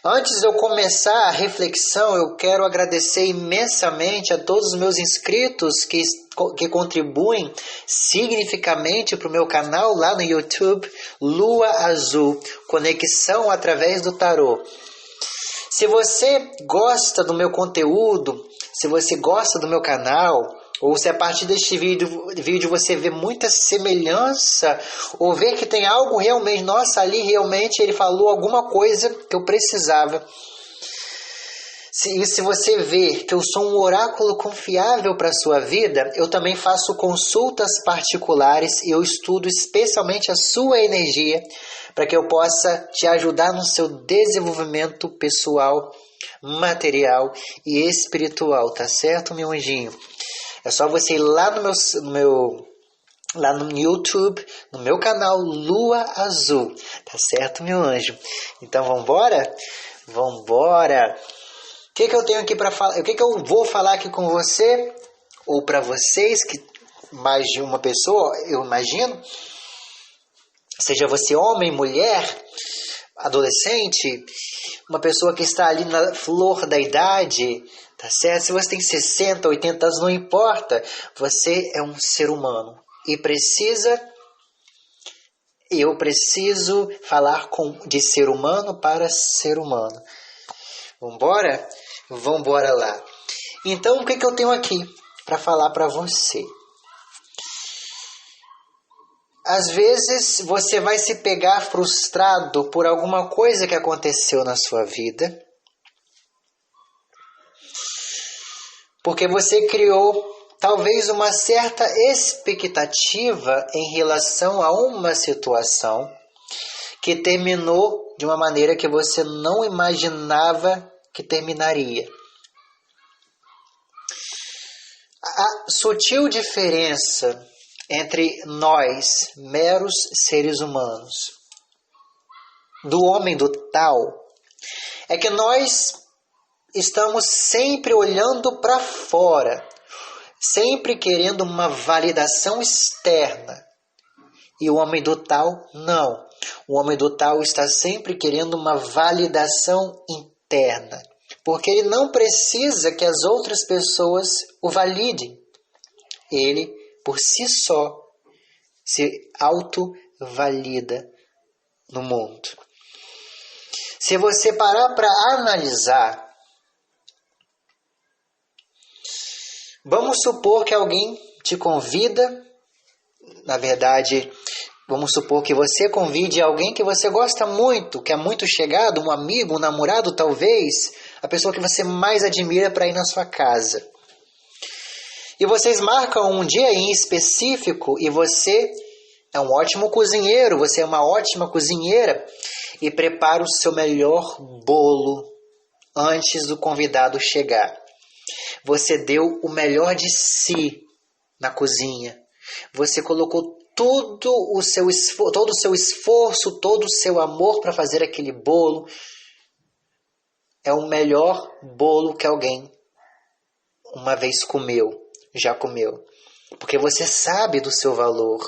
Antes de eu começar a reflexão, eu quero agradecer imensamente a todos os meus inscritos que contribuem significativamente para o meu canal lá no YouTube, Lua Azul, Conexão através do Tarô. Se você gosta do meu conteúdo, se você gosta do meu canal, ou se a partir deste vídeo você vê muita semelhança, ou vê que tem algo realmente, nossa, ali realmente ele falou alguma coisa que eu precisava. Se você vê que eu sou um oráculo confiável para a sua vida, eu também faço consultas particulares e eu estudo especialmente a sua energia para que eu possa te ajudar no seu desenvolvimento pessoal, material e espiritual, tá certo, meu anjinho? É só você ir lá lá no YouTube, no meu canal Lua Azul, tá certo, meu anjo? Então, vambora? Vambora! O que eu tenho aqui para falar? O que eu vou falar aqui com você? Ou para vocês, que mais de uma pessoa, eu imagino. Seja você homem, mulher, adolescente, uma pessoa que está ali na flor da idade, tá certo? Se você tem 60, 80 anos, não importa. Você é um ser humano e eu preciso falar de ser humano para ser humano. Vambora? Vambora lá. Então, o que eu tenho aqui para falar para você? Às vezes, você vai se pegar frustrado por alguma coisa que aconteceu na sua vida, porque você criou talvez uma certa expectativa em relação a uma situação que terminou de uma maneira que você não imaginava que terminaria. A sutil diferença entre nós, meros seres humanos, do homem do tal, é que nós estamos sempre olhando para fora, sempre querendo uma validação externa. E o homem do tal, não. O homem do tal está sempre querendo uma validação interna, porque ele não precisa que as outras pessoas o validem. Ele, por si só, se autovalida no mundo. Se você parar para analisar, vamos supor que alguém te convida, na verdade, vamos supor que você convide alguém que você gosta muito, que é muito chegado, um amigo, um namorado talvez, a pessoa que você mais admira para ir na sua casa. E vocês marcam um dia em específico e você é um ótimo cozinheiro, você é uma ótima cozinheira e prepara o seu melhor bolo antes do convidado chegar. Você deu o melhor de si na cozinha. Você colocou todo o seu esforço, todo o seu amor para fazer aquele bolo. É o melhor bolo que alguém uma vez já comeu. Porque você sabe do seu valor.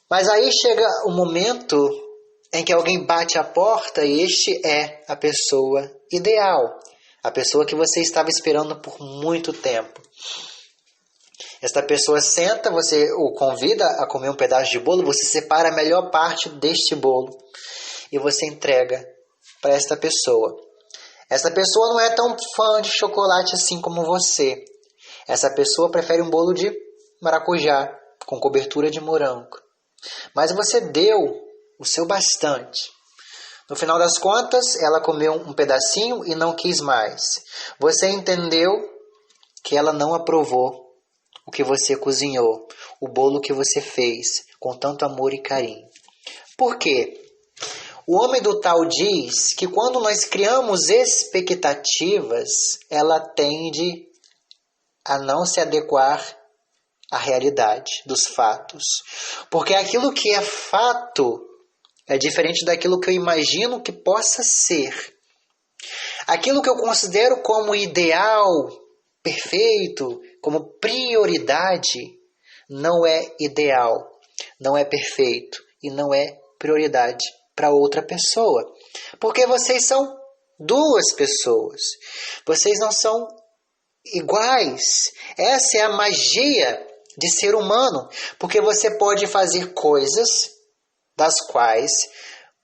Mas aí chega o momento em que alguém bate a porta e este é a pessoa ideal. A pessoa que você estava esperando por muito tempo. Esta pessoa senta, você o convida a comer um pedaço de bolo, você separa a melhor parte deste bolo e você entrega para esta pessoa. Essa pessoa não é tão fã de chocolate assim como você. Essa pessoa prefere um bolo de maracujá com cobertura de morango. Mas você deu o seu bastante. No final das contas, ela comeu um pedacinho e não quis mais. Você entendeu que ela não aprovou o que você cozinhou, o bolo que você fez com tanto amor e carinho. Por quê? O homem do tal diz que quando nós criamos expectativas, ela tende a não se adequar à realidade dos fatos. Porque aquilo que é fato é diferente daquilo que eu imagino que possa ser. Aquilo que eu considero como ideal, perfeito, como prioridade, não é ideal, não é perfeito e não é prioridade para outra pessoa. Porque vocês são duas pessoas. Vocês não são iguais. Essa é a magia de ser humano. Porque você pode fazer coisas das quais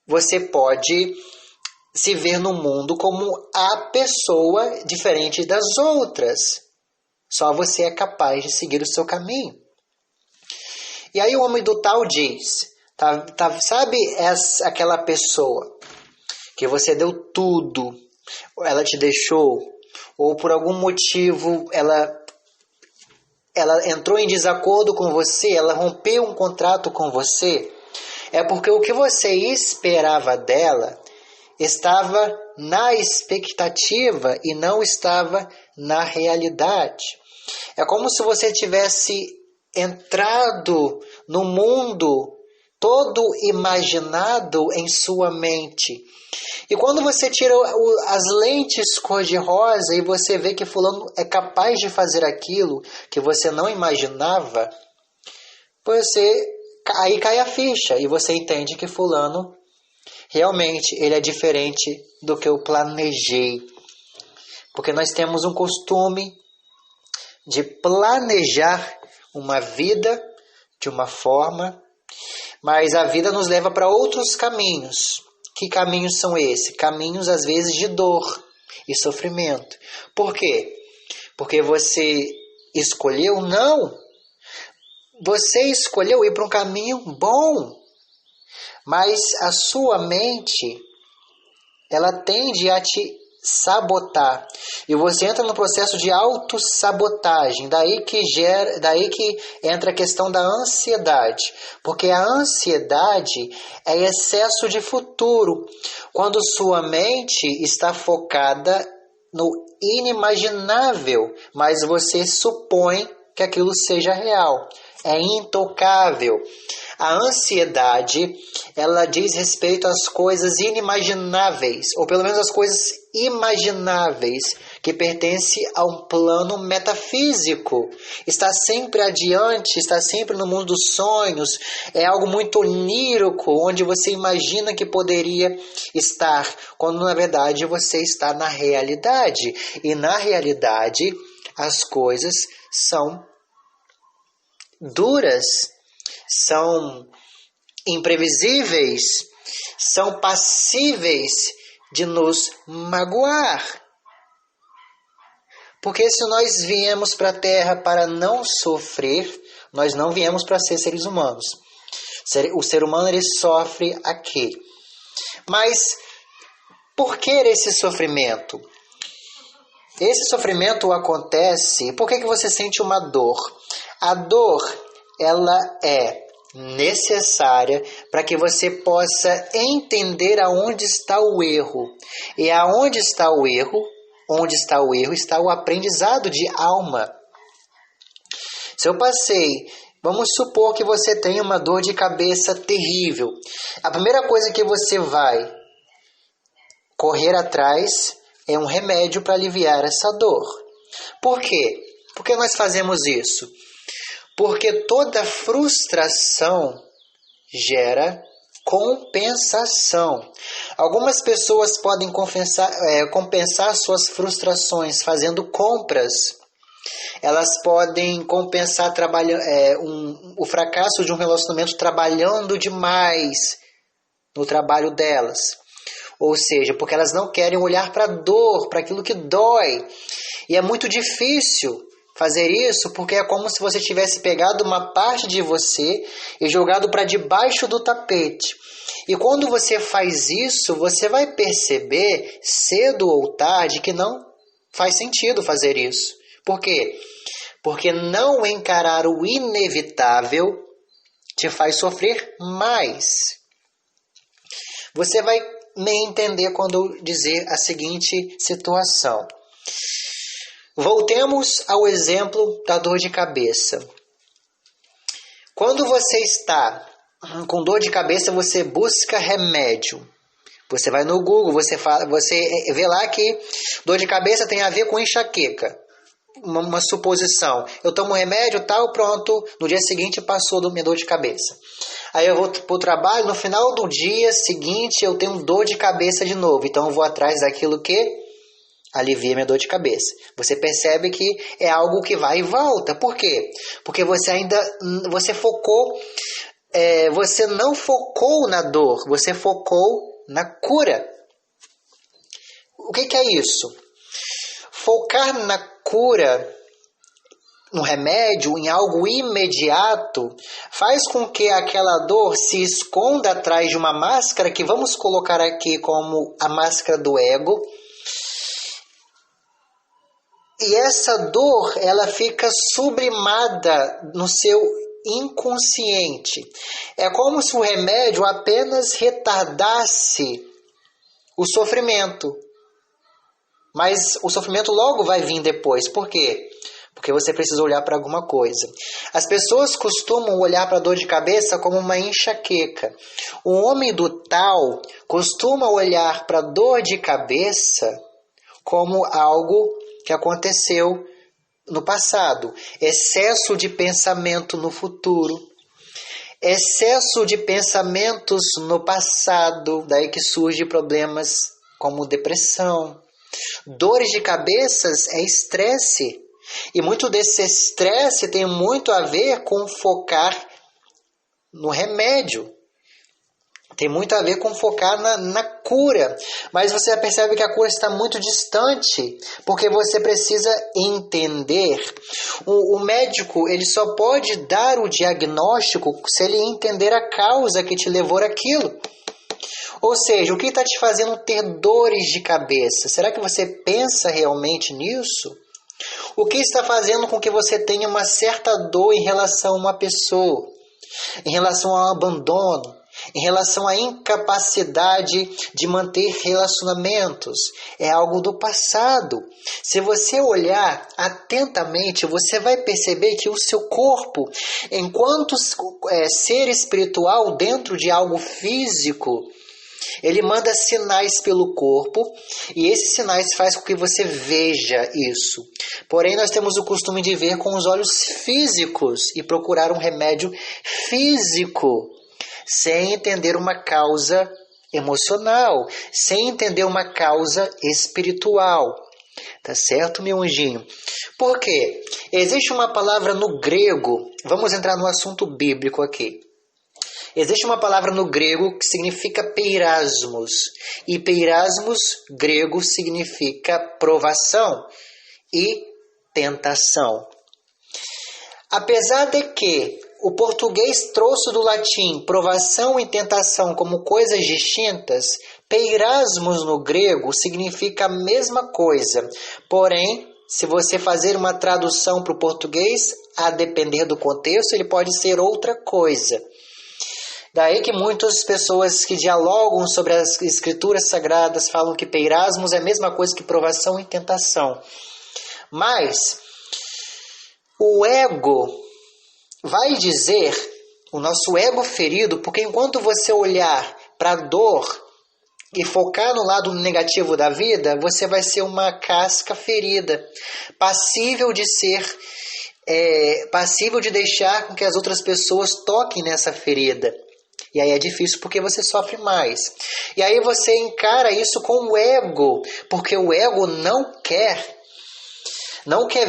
você pode se ver no mundo como a pessoa diferente das outras. Só você é capaz de seguir o seu caminho. E aí o homem do tal diz, sabe aquela pessoa que você deu tudo, ela te deixou, ou por algum motivo ela entrou em desacordo com você, ela rompeu um contrato com você, é porque o que você esperava dela estava na expectativa e não estava na realidade. É como se você tivesse entrado no mundo todo imaginado em sua mente. E quando você tira as lentes cor-de-rosa e você vê que fulano é capaz de fazer aquilo que você não imaginava, aí cai a ficha e você entende que fulano realmente ele é diferente do que eu planejei. Porque nós temos um costume de planejar uma vida de uma forma, mas a vida nos leva para outros caminhos. Que caminhos são esses? Caminhos, às vezes, de dor e sofrimento. Por quê? Porque você escolheu? Não. Você escolheu ir para um caminho bom, mas a sua mente, ela tende a te sabotar. E você entra no processo de autossabotagem. Daí que entra a questão da ansiedade. Porque a ansiedade é excesso de futuro. Quando sua mente está focada no inimaginável, mas você supõe que aquilo seja real. É intocável. A ansiedade, ela diz respeito às coisas inimagináveis, ou pelo menos às coisas imagináveis, que pertence a um plano metafísico. Está sempre adiante, está sempre no mundo dos sonhos, é algo muito onírico, onde você imagina que poderia estar, quando na verdade você está na realidade. E na realidade, as coisas são duras, são imprevisíveis, são passíveis de nos magoar. Porque se nós viemos para a Terra para não sofrer, nós não viemos para ser seres humanos. O ser humano ele sofre aqui. Mas por que esse sofrimento? Esse sofrimento acontece, por que você sente uma dor? A dor, ela é necessária para que você possa entender aonde está o erro. E aonde está o erro? Onde está o erro está o aprendizado de alma. Se eu passei, vamos supor que você tem uma dor de cabeça terrível. A primeira coisa que você vai correr atrás é um remédio para aliviar essa dor. Por quê? Por que nós fazemos isso? Porque toda frustração gera compensação. Algumas pessoas podem compensar suas frustrações fazendo compras. Elas podem compensar o fracasso de um relacionamento trabalhando demais no trabalho delas. Ou seja, porque elas não querem olhar para a dor, para aquilo que dói. E é muito difícil fazer isso porque é como se você tivesse pegado uma parte de você e jogado para debaixo do tapete. E quando você faz isso, você vai perceber cedo ou tarde que não faz sentido fazer isso. Por quê? Porque não encarar o inevitável te faz sofrer mais. Você vai me entender quando eu dizer a seguinte situação. Voltemos ao exemplo da dor de cabeça. Quando você está com dor de cabeça, você busca remédio. Você vai no Google, você vê lá que dor de cabeça tem a ver com enxaqueca. Uma suposição. Eu tomo remédio, tal, pronto. No dia seguinte passou da minha dor de cabeça. Aí eu vou para o trabalho, no final do dia seguinte eu tenho dor de cabeça de novo. Então eu vou atrás daquilo que alivia minha dor de cabeça. Você percebe que é algo que vai e volta. Por quê? Porque você não focou na dor, você focou na cura. O que é isso? Focar na cura, no remédio, em algo imediato, faz com que aquela dor se esconda atrás de uma máscara que vamos colocar aqui como a máscara do ego. E essa dor, ela fica sublimada no seu inconsciente. É como se o remédio apenas retardasse o sofrimento. Mas o sofrimento logo vai vir depois. Por quê? Porque você precisa olhar para alguma coisa. As pessoas costumam olhar para a dor de cabeça como uma enxaqueca. O homem do Tao costuma olhar para a dor de cabeça como algo que aconteceu no passado. Excesso de pensamento no futuro. Excesso de pensamentos no passado. Daí que surgem problemas como depressão. Dores de cabeça é estresse. E muito desse estresse tem muito a ver com focar no remédio. Tem muito a ver com focar na cura. Mas você percebe que a cura está muito distante, porque você precisa entender. O médico ele só pode dar o diagnóstico se ele entender a causa que te levou àquilo. Ou seja, o que está te fazendo ter dores de cabeça? Será que você pensa realmente nisso? O que está fazendo com que você tenha uma certa dor em relação a uma pessoa? Em relação ao abandono? Em relação à incapacidade de manter relacionamentos? É algo do passado. Se você olhar atentamente, você vai perceber que o seu corpo, enquanto ser espiritual dentro de algo físico, ele manda sinais pelo corpo e esses sinais fazem com que você veja isso. Porém, nós temos o costume de ver com os olhos físicos e procurar um remédio físico, sem entender uma causa emocional, sem entender uma causa espiritual. Tá certo, meu anjinho? Por quê? Existe uma palavra no grego, vamos entrar no assunto bíblico aqui. Existe uma palavra no grego que significa peirasmos. E peirasmos, grego, significa provação e tentação. Apesar de que o português trouxe do latim provação e tentação como coisas distintas, peirasmos no grego significa a mesma coisa. Porém, se você fazer uma tradução para o português, a depender do contexto, ele pode ser outra coisa. Daí que muitas pessoas que dialogam sobre as escrituras sagradas falam que peirasmos é a mesma coisa que provação e tentação. Mas o ego vai dizer, o nosso ego ferido, porque enquanto você olhar para a dor e focar no lado negativo da vida, você vai ser uma casca ferida, passível de deixar com que as outras pessoas toquem nessa ferida. E aí é difícil porque você sofre mais. E aí você encara isso com o ego, porque o ego não quer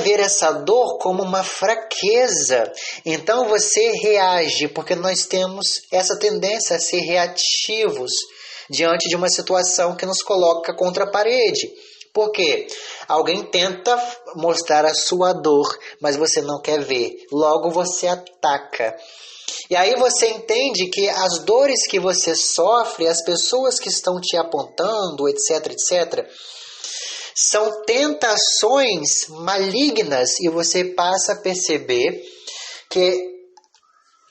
ver essa dor como uma fraqueza. Então você reage, porque nós temos essa tendência a ser reativos diante de uma situação que nos coloca contra a parede. Por quê? Alguém tenta mostrar a sua dor, mas você não quer ver. Logo você ataca. E aí você entende que as dores que você sofre, as pessoas que estão te apontando, etc, são tentações malignas e você passa a perceber que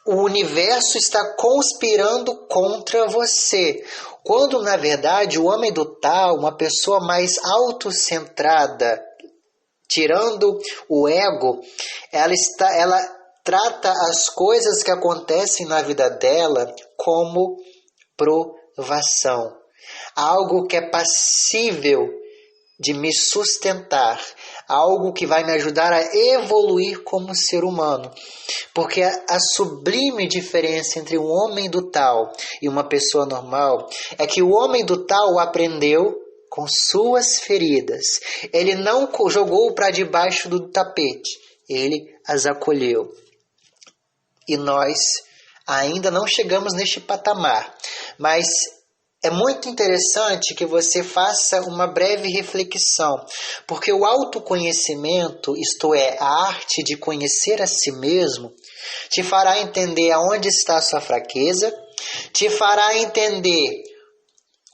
o universo está conspirando contra você. Quando, na verdade, o homem do Tao, uma pessoa mais autocentrada, tirando o ego, ela trata as coisas que acontecem na vida dela como provação. Algo que é passível de me sustentar, algo que vai me ajudar a evoluir como ser humano. Porque a sublime diferença entre um homem do tal e uma pessoa normal é que o homem do tal aprendeu com suas feridas. Ele não jogou para debaixo do tapete, ele as acolheu. E nós ainda não chegamos neste patamar, mas é muito interessante que você faça uma breve reflexão, porque o autoconhecimento, isto é, a arte de conhecer a si mesmo, te fará entender aonde está a sua fraqueza, te fará entender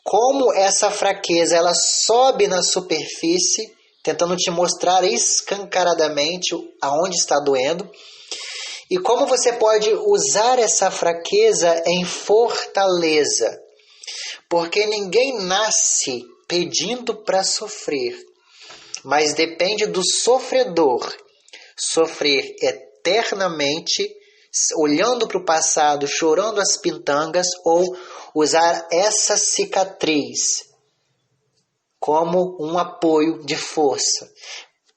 como essa fraqueza ela sobe na superfície, tentando te mostrar escancaradamente aonde está doendo, e como você pode usar essa fraqueza em fortaleza. Porque ninguém nasce pedindo para sofrer, mas depende do sofredor sofrer eternamente, olhando para o passado, chorando as pintangas, ou usar essa cicatriz como um apoio de força.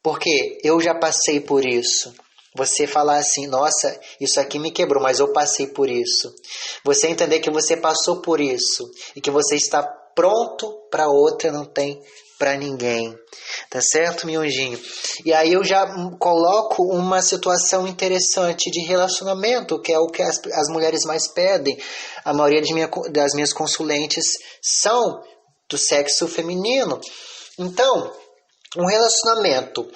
Porque eu já passei por isso. Você falar assim, nossa, isso aqui me quebrou, mas eu passei por isso. Você entender que você passou por isso e que você está pronto para outra, não tem para ninguém. Tá certo, meu anjinho? E aí eu já coloco uma situação interessante de relacionamento, que é o que as mulheres mais pedem. A maioria das minhas consulentes são do sexo feminino. Então, um relacionamento.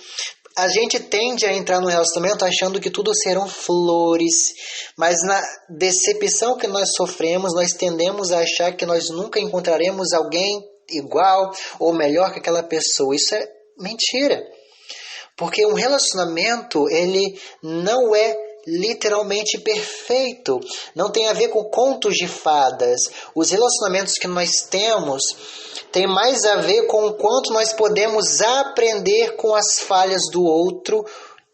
A gente tende a entrar no relacionamento achando que tudo serão flores, mas na decepção que nós sofremos, nós tendemos a achar que nós nunca encontraremos alguém igual ou melhor que aquela pessoa. Isso é mentira. Porque um relacionamento, ele não é literalmente perfeito. Não tem a ver com contos de fadas. Os relacionamentos que nós temos tem mais a ver com o quanto nós podemos aprender com as falhas do outro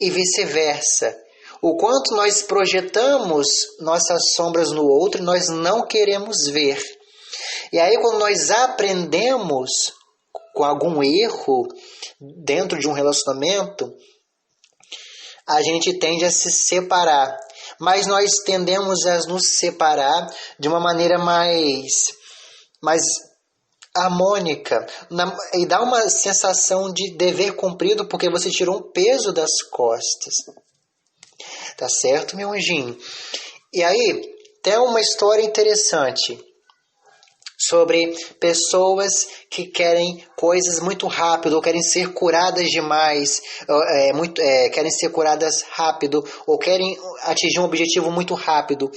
e vice-versa. O quanto nós projetamos nossas sombras no outro e nós não queremos ver. E aí quando nós aprendemos com algum erro dentro de um relacionamento, a gente tende a se separar. Mas nós tendemos a nos separar de uma maneira mais harmônica, e dá uma sensação de dever cumprido, porque você tirou um peso das costas. Tá certo, meu anjinho? E aí, tem uma história interessante sobre pessoas que querem coisas muito rápido, ou querem ser curadas demais, querem ser curadas rápido, ou querem atingir um objetivo muito rápido.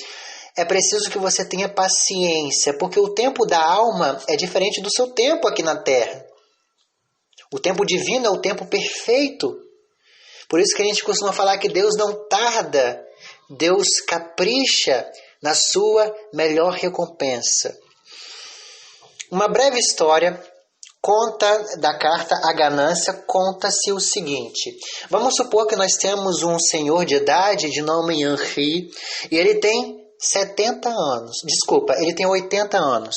É preciso que você tenha paciência, porque o tempo da alma é diferente do seu tempo aqui na Terra. O tempo divino é o tempo perfeito. Por isso que a gente costuma falar que Deus não tarda, Deus capricha na sua melhor recompensa. Uma breve história conta da carta à ganância, conta-se o seguinte. Vamos supor que nós temos um senhor de idade de nome Henri, e ele tem 70 anos. Desculpa, ele tem 80 anos.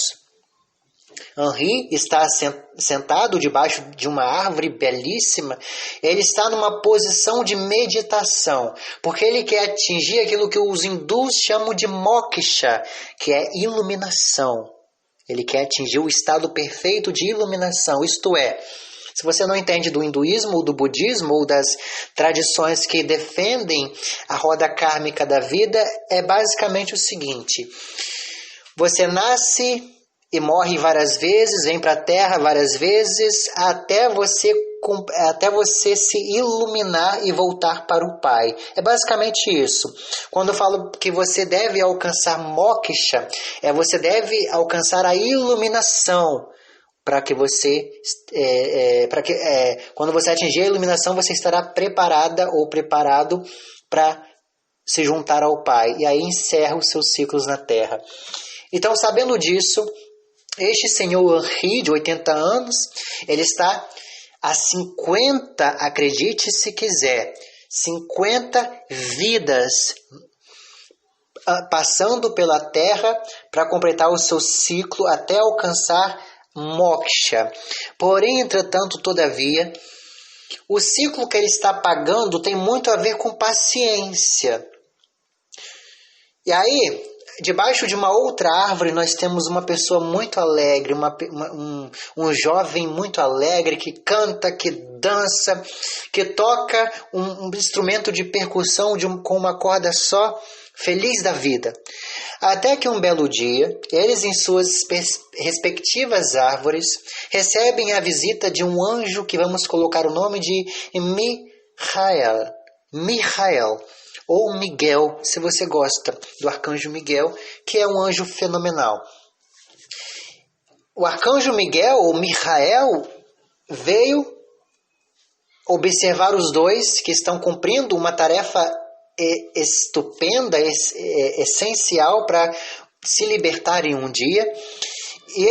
Henri está sentado debaixo de uma árvore belíssima. Ele está numa posição de meditação, porque ele quer atingir aquilo que os hindus chamam de moksha, que é iluminação. Ele quer atingir o estado perfeito de iluminação, isto é, se você não entende do hinduísmo ou do budismo ou das tradições que defendem a roda kármica da vida, é basicamente o seguinte: você nasce e morre várias vezes, vem para a Terra várias vezes, até você se iluminar e voltar para o Pai. É basicamente isso. Quando eu falo que você deve alcançar moksha, você deve alcançar a iluminação, para que você, quando você atingir a iluminação, você estará preparada ou preparado para se juntar ao Pai. E aí encerra os seus ciclos na Terra. Então, sabendo disso, este senhor Henri, de 80 anos, ele está a 50, acredite se quiser, 50 vidas passando pela Terra para completar o seu ciclo até alcançar moksha. Porém, entretanto, todavia, o ciclo que ele está pagando tem muito a ver com paciência. E aí, debaixo de uma outra árvore, nós temos uma pessoa muito alegre, um jovem muito alegre que canta, que dança, que toca um instrumento de percussão com uma corda só, feliz da vida. Até que um belo dia, eles em suas respectivas árvores recebem a visita de um anjo que vamos colocar o nome de Michael, ou Miguel, se você gosta do arcanjo Miguel, que é um anjo fenomenal. O arcanjo Miguel, ou Michael, veio observar os dois que estão cumprindo uma tarefa estupenda, essencial para se libertarem um dia. E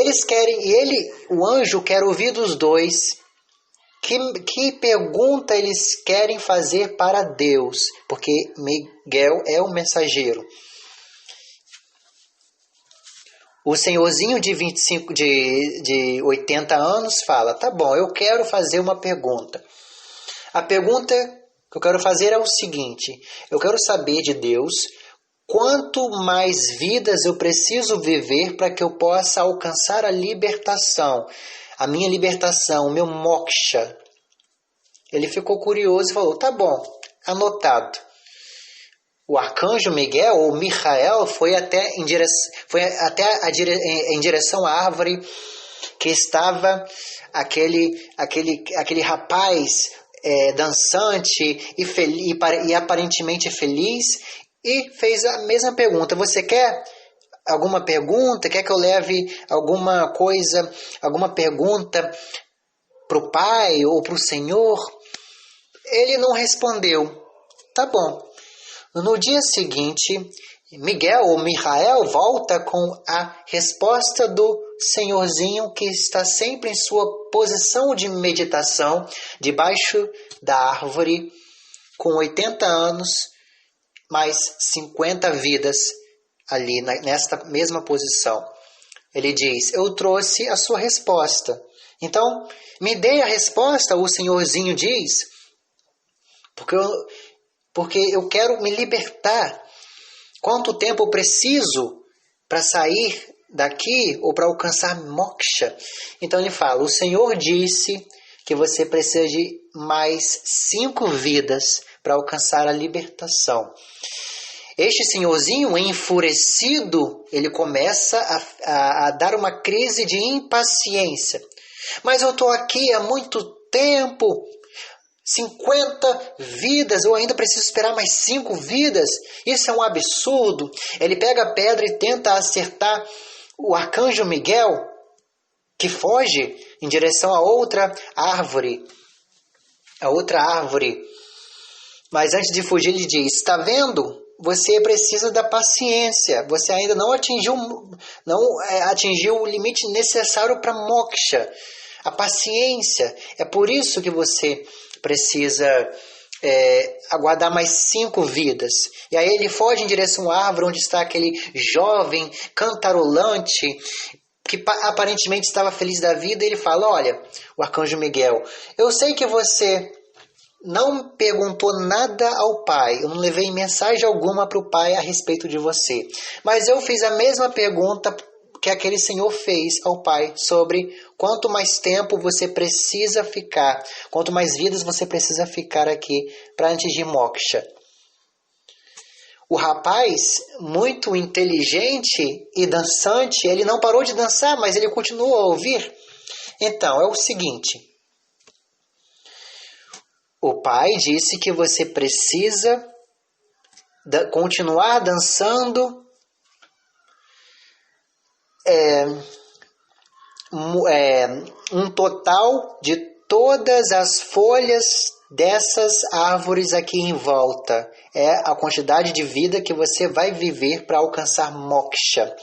o anjo quer ouvir dos dois que pergunta eles querem fazer para Deus, porque Miguel é o mensageiro. O senhorzinho de 80 anos fala: tá bom, eu quero fazer uma pergunta. A pergunta que eu quero fazer é o seguinte: eu quero saber de Deus quanto mais vidas eu preciso viver para que eu possa alcançar a libertação. A minha libertação, o meu moksha. Ele ficou curioso e falou: tá bom, anotado. O arcanjo Miguel, ou Michael, foi até em direção à árvore que estava aquele rapaz dançante e aparentemente feliz, e fez a mesma pergunta: você quer alguma pergunta? Quer que eu leve alguma coisa, alguma pergunta para o Pai ou para o Senhor? Ele não respondeu. Tá bom. No dia seguinte, Miguel ou Michael volta com a resposta do senhorzinho que está sempre em sua posição de meditação, debaixo da árvore, com 80 anos, mais 50 vidas ali nesta mesma posição. Ele diz: eu trouxe a sua resposta. Então, me dê a resposta, o senhorzinho diz, porque eu quero me libertar. Quanto tempo eu preciso para sair daqui ou para alcançar moksha? Então ele fala: o Senhor disse que você precisa de mais 5 vidas para alcançar a libertação. Este senhorzinho, enfurecido, ele começa a dar uma crise de impaciência. Mas eu estou aqui há muito tempo, 50 vidas, eu ainda preciso esperar mais 5 vidas. Isso é um absurdo. Ele pega a pedra e tenta acertar o arcanjo Miguel, que foge em direção a outra árvore. Mas antes de fugir, ele diz: está vendo? Você precisa da paciência. Você ainda não atingiu o limite necessário para moksha. A paciência. É por isso que você precisa aguardar mais 5 vidas. E aí ele foge em direção à árvore onde está aquele jovem cantarolante que aparentemente estava feliz da vida. E ele fala: olha, o arcanjo Miguel, eu sei que você não perguntou nada ao Pai, eu não levei mensagem alguma para o Pai a respeito de você, mas eu fiz a mesma pergunta que aquele senhor fez ao Pai sobre quanto mais tempo você precisa ficar, quanto mais vidas você precisa ficar aqui para atingir moksha. O rapaz, muito inteligente e dançante, ele não parou de dançar, mas ele continuou a ouvir. Então, é o seguinte: o Pai disse que você precisa continuar dançando um total de todas as folhas dessas árvores aqui em volta. É a quantidade de vida que você vai viver para alcançar moksha.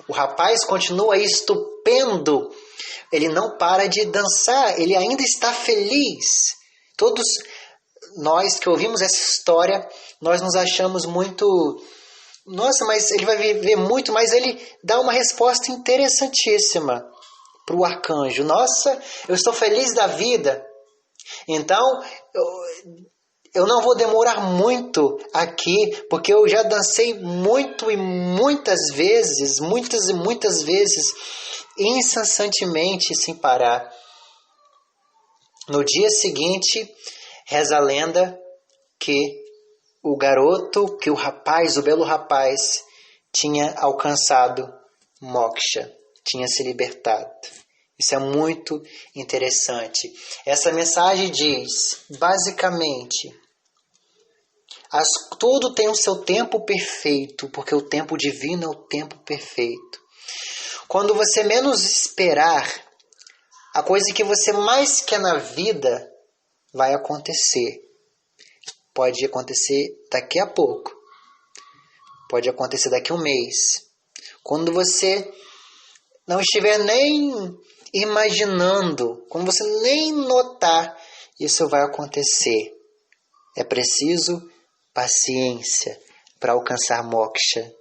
O rapaz continua estupendo. Ele não para de dançar. Ele ainda está feliz. Todos nós que ouvimos essa história, nós nos achamos muito... Nossa, mas ele vai viver muito, mas ele dá uma resposta interessantíssima para o arcanjo: nossa, eu estou feliz da vida, então eu não vou demorar muito aqui, porque eu já dancei muito e muitas vezes, muitas e muitas vezes, incessantemente, sem parar. No dia seguinte, reza a lenda que o garoto, que o rapaz, o belo rapaz, tinha alcançado moksha, tinha se libertado. Isso é muito interessante. Essa mensagem diz, basicamente, tudo tem o seu tempo perfeito, porque o tempo divino é o tempo perfeito. Quando você menos esperar, a coisa que você mais quer na vida vai acontecer. Pode acontecer daqui a pouco. Pode acontecer daqui a um mês. Quando você não estiver nem imaginando, quando você nem notar, isso vai acontecer. É preciso paciência para alcançar moksha.